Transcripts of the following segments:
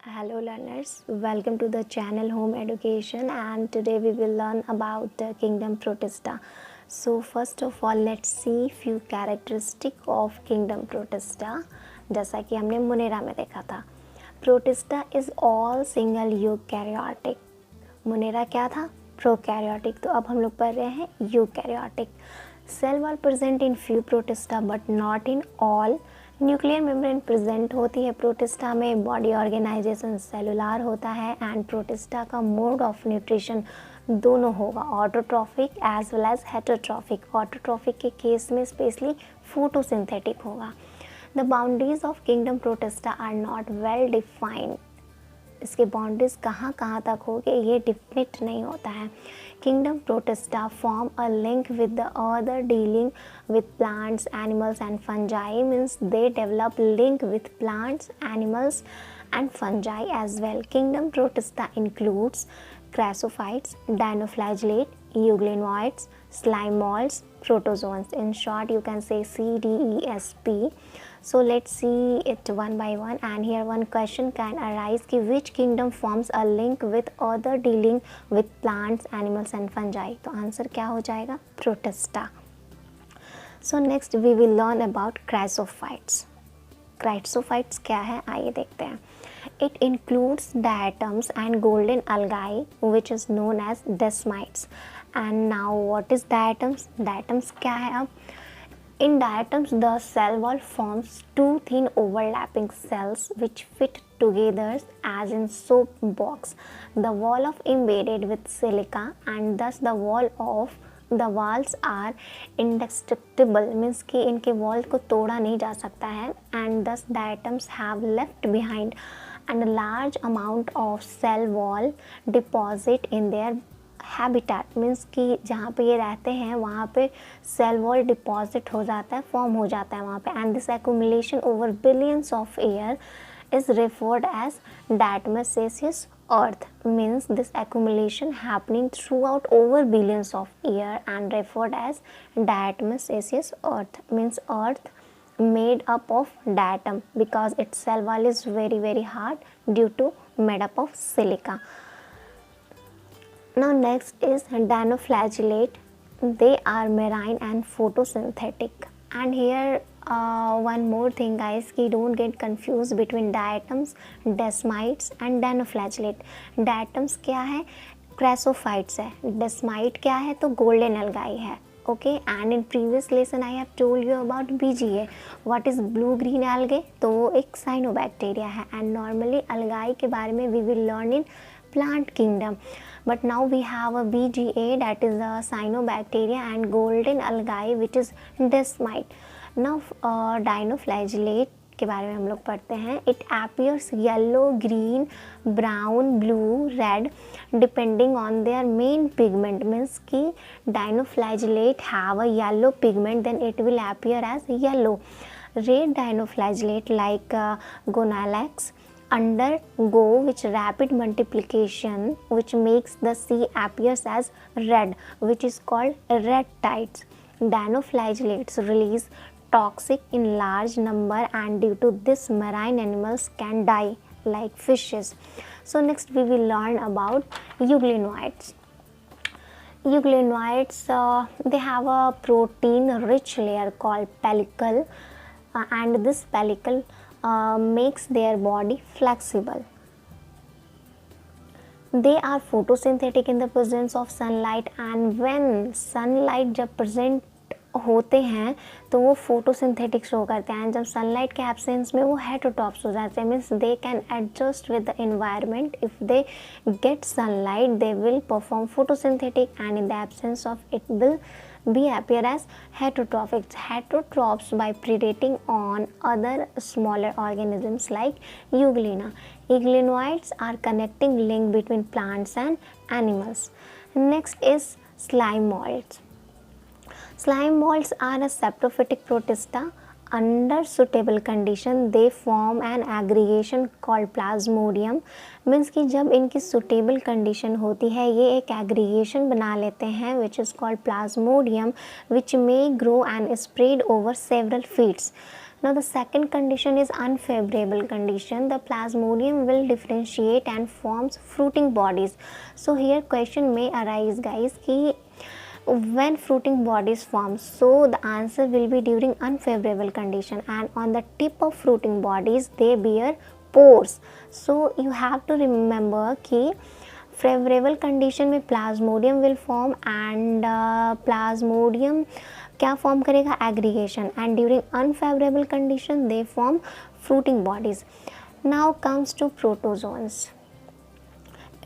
Hello learners, welcome to the channel Home Education and today we will learn about the kingdom Protista. So first of all let's see few characteristic of kingdom Protista. जैसा कि हमने मुनेरा में देखा था, Protista is all single eukaryotic. मुनेरा क्या था? Prokaryotic. तो अब हम लोग पढ़ रहे हैं eukaryotic. Cell wall present in few protista but not in all. Nuclear membrane present होती है प्रोटिस्टा में. बॉडी ऑर्गेनाइजेशन सेलुलार होता है एंड प्रोटिस्टा का मोड ऑफ न्यूट्रिशन दोनों होगा, autotrophic as well as heterotrophic. Autotrophic के केस में स्पेशली फोटोसिंथेटिक होगा. The boundaries of kingdom protista are not well defined. इसके बाउंड्रीज कहाँ कहाँ तक होंगे ये डिफिनिट नहीं होता है. Kingdom protista form a link with the other dealing with plants animals and fungi. Means they develop link with plants animals and fungi as well. Kingdom Protista includes crassophytes, dinoflagellate, euglenoids, slime molds, protozoans. In short, you can say CDESP. So let's see it one by one. And here one question can arise कि which kingdom forms a link with other dealing with plants, animals and fungi. तो answer क्या हो जाएगा? Protista. So next we will learn about crassophytes. Chrysophytes क्या है आइए देखते हैं. It includes diatoms and golden अलगाई which is known as डेस्माइट्स. And now what is diatoms? Diatoms क्या है? अब इन diatoms the cell wall forms to thin overlapping cells which fit together as in soap box. The wall of embedded with silica and thus the walls are indestructible. Means कि इनके wall को तोड़ा नहीं जा सकता है. and thus diatoms have left behind and a large amount of cell wall deposit in their habitat. Means कि जहाँ पे ये रहते हैं वहाँ पे सेल वॉल डिपॉजिट हो जाता है, फॉर्म हो जाता है वहाँ पे. and this accumulation over billions of years is referred as diatomaceous earth. Means this accumulation happening throughout over billions of years and referred as diatomaceous earth. Means earth made up of diatom because its cell wall is very hard due to made up of silica. Now next is dinoflagellate. They are marine and photosynthetic. And here one more thing guys, कि don't get confused between diatoms, desmites and dinoflagellate. diatoms क्या है? क्रेसोफाइट्स है. desmite क्या है? तो golden अलगाई है. Okay. And in previous lesson I have told you about BGA. What is blue green algae? तो वो एक साइनोबैक्टीरिया है. एंड नॉर्मली अलगाई के बारे में we will learn in plant kingdom, but now we have a BGA that is a cyanobacteria and golden algae which is desmite. Now dinoflagellate के बारे में हम लोग पढ़ते हैं. It appears yellow, green, brown, blue, red depending on their main pigment. Means कि dinoflagellate have a yellow pigment, then it will appear as yellow. Red dinoflagellate like Gonalax undergo which rapid multiplication which makes the sea appears as red, which is called red tides. Dinoflagellates release toxic in large number and due to this marine animals can die like fishes. So next we will learn about euglenoids. Euglenoids they have a protein rich layer called pellicle and this pellicle makes their body flexible. They are photosynthetic in the presence of sunlight and when sunlight जब present होते हैं तो वो photosynthetic show करते हैं. जब sunlight के absence में वो हेटरोट्रॉप्स हो जाते हैं. Means they can adjust with the environment. If they get sunlight they will perform photosynthetic and in the absence of it will be appear as heterotrophs. Heterotrophs by predating on other smaller organisms like euglena. Euglenoids are connecting link between plants and animals. Next is slime molds. Slime molds are a saprophytic protista. Under suitable condition they form an aggregation called plasmodium. Means कि जब इनकी suitable condition होती है ये एक aggregation बना लेते हैं which is called plasmodium which may grow and spread over several feet. Now the second condition is unfavorable condition. The plasmodium will differentiate and forms fruiting bodies. So here question may arise guys कि when fruiting bodies form, so the answer will be during unfavorable condition, and on the tip of fruiting bodies they bear pores. So you have to remember कि favourable condition में plasmodium will form and plasmodium क्या form करेगा, aggregation, and during unfavourable condition they form fruiting bodies. Now comes to protozoans.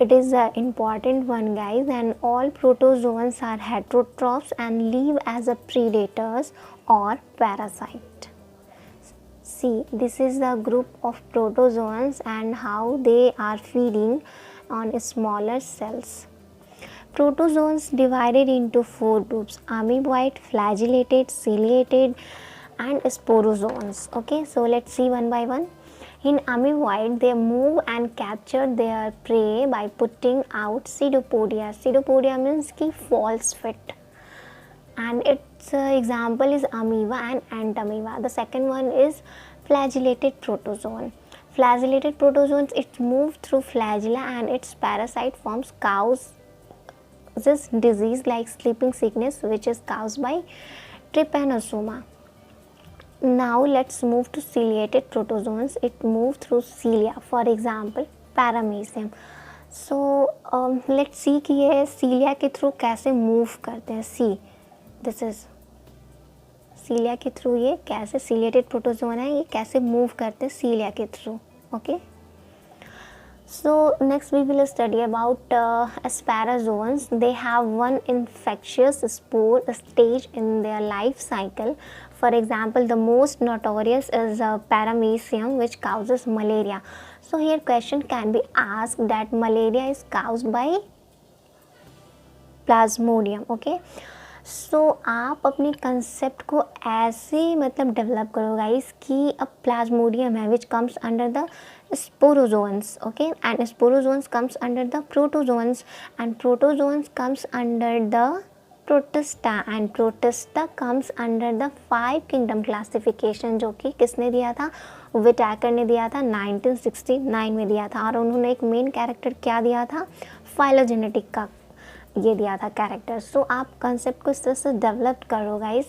It is an important one guys, and all protozoans are heterotrophs and live as a predators or parasite. See, this is the group of protozoans and how they are feeding on smaller cells. Protozoans divided into 4 groups: amoeboid, flagellated, ciliated and sporozoans. Okay, so let's see one by one. In amoeboid, they move and capture their prey by putting out pseudopodia. Pseudopodia means ki false fit, and its example is amoeba and entamoeba. The second one is flagellated protozoan. Flagellated protozoans, it moves through flagella and its parasite forms causes disease like sleeping sickness, which is caused by trypanosoma. Now let's move to ciliated protozoans. It moves through cilia, for example paramecium. So let's see कि ये cilia के through कैसे move करते हैं. See, this is cilia के through ये कैसे ciliated protozoan है, ये कैसे मूव करते हैं cilia के through. Okay. So next we will study about sporozoans. They have one infectious spore stage in their life cycle. For example, the most notorious is paramecium, which causes malaria. So here question can be asked that malaria is caused by plasmodium. Okay. सो आप अपने concept को ऐसे मतलब develop करो guys कि अब Plasmodium है which comes under the sporozoans. Okay, and sporozoans comes under the protozoans and protozoans comes under the protista and protista comes under the 5 kingdom classification, जो कि किसने दिया था, विटैकर ने दिया था 1969 में दिया था. और उन्होंने एक मेन कैरेक्टर क्या दिया था, फाइलोजेनेटिक का ये दिया था कैरेक्टर. सो आप कंसेप्ट को इस तरह से डेवलप करो guys.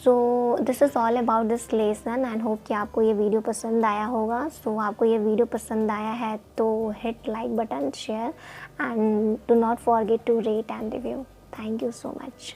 So this is all about this lesson and hope कि आपको ये वीडियो पसंद आया होगा. सो आपको ये वीडियो पसंद आया है तो hit like button, share and do not forget to rate and review. Thank you so much.